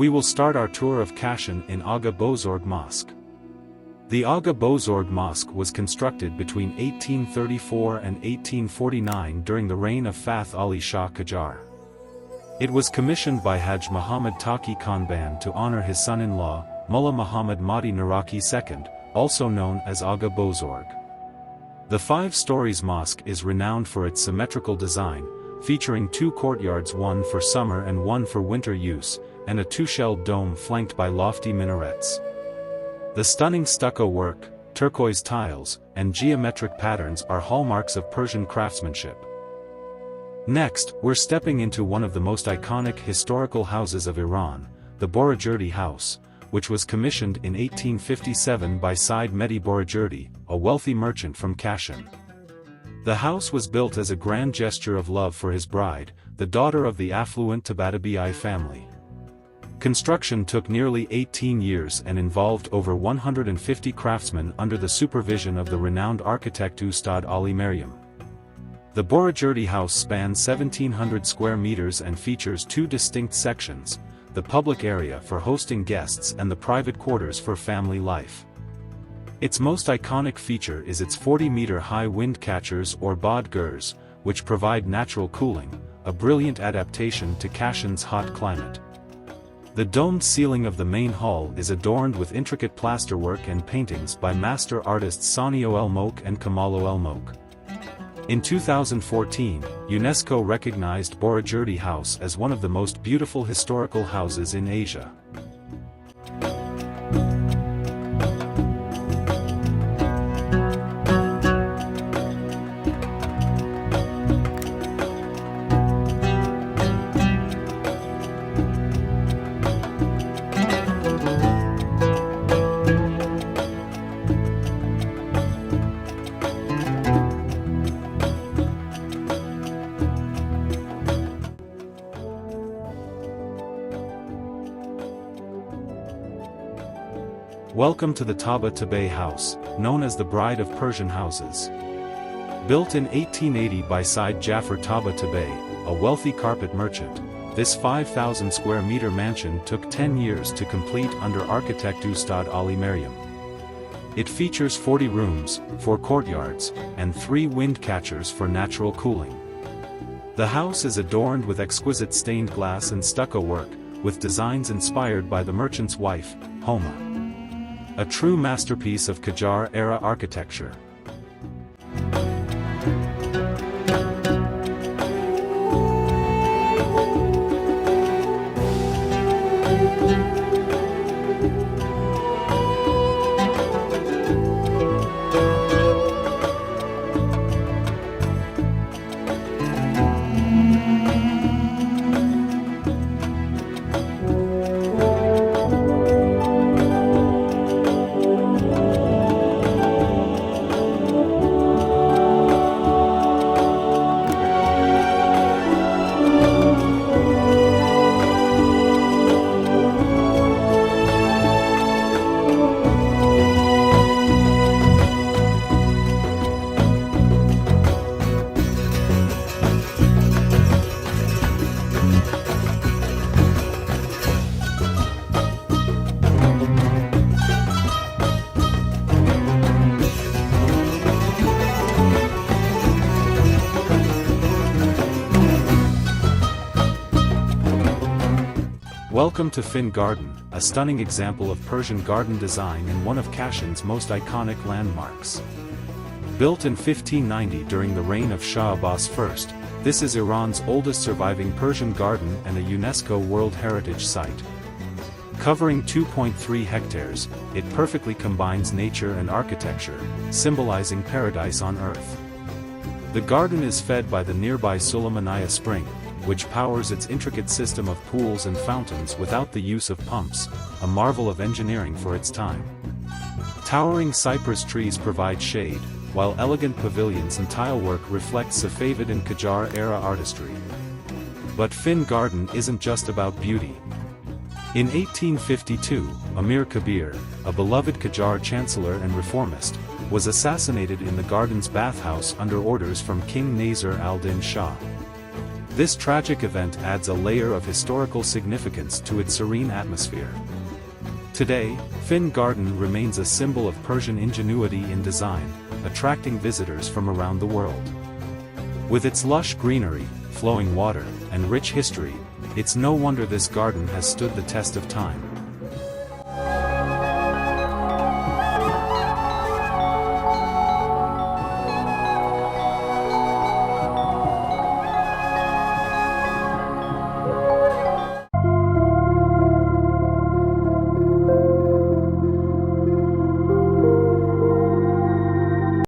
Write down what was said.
We will start our tour of Kashan in Agha Bozorg Mosque. The Agha Bozorg Mosque was constructed between 1834 and 1849 during the reign of Fath Ali Shah Qajar. It was commissioned by Haj Muhammad Taqi Khanban to honor his son-in-law, Mullah Muhammad Mahdi Naraki II, also known as Agha Bozorg. The 5 stories mosque is renowned for its symmetrical design, featuring 2 courtyards, one for summer and one for winter use, and a 2-shelled dome flanked by lofty minarets. The stunning stucco work, turquoise tiles, and geometric patterns are hallmarks of Persian craftsmanship. Next, we're stepping into one of the most iconic historical houses of Iran, the Borujerdi House, which was commissioned in 1857 by Said Mehdi Borujerdi, a wealthy merchant from Kashan. The house was built as a grand gesture of love for his bride, the daughter of the affluent Tabatabaei family. Construction took nearly 18 years and involved over 150 craftsmen under the supervision of the renowned architect Ustad Ali Maryam. The Borujerdi House spans 1,700 square meters and features 2 distinct sections, the public area for hosting guests and the private quarters for family life. Its most iconic feature is its 40-meter-high wind catchers or Bozorgs, which provide natural cooling, a brilliant adaptation to Kashan's hot climate. The domed ceiling of the main hall is adorned with intricate plasterwork and paintings by master artists Sanio El Mouk and Kamalo El Mouk. In 2014, UNESCO recognized Borujerdi House as one of the most beautiful historical houses in Asia. Welcome to the Tabatabaei House, known as the Bride of Persian Houses. Built in 1880 by Said Jafar Tabatabaei, a wealthy carpet merchant, this 5,000 square meter mansion took 10 years to complete under architect Ustad Ali Maryam. It features 40 rooms, 4 courtyards, and 3 wind catchers for natural cooling. The house is adorned with exquisite stained glass and stucco work, with designs inspired by the merchant's wife, Homa. A true masterpiece of Qajar-era architecture. Welcome to Fin Garden, a stunning example of Persian garden design and one of Kashan's most iconic landmarks. Built in 1590 during the reign of Shah Abbas I, this is Iran's oldest surviving Persian garden and a UNESCO World Heritage Site. Covering 2.3 hectares, it perfectly combines nature and architecture, symbolizing paradise on earth. The garden is fed by the nearby Sulaymaniyah Spring, which powers its intricate system of pools and fountains without the use of pumps, a marvel of engineering for its time. Towering cypress trees provide shade, while elegant pavilions and tilework reflect Safavid and Qajar-era artistry. But Fin Garden isn't just about beauty. In 1852, Amir Kabir, a beloved Qajar chancellor and reformist, was assassinated in the garden's bathhouse under orders from King Nasir al-Din Shah. This tragic event adds a layer of historical significance to its serene atmosphere. Today, Fin Garden remains a symbol of Persian ingenuity in design, attracting visitors from around the world. With its lush greenery, flowing water, and rich history, it's no wonder this garden has stood the test of time.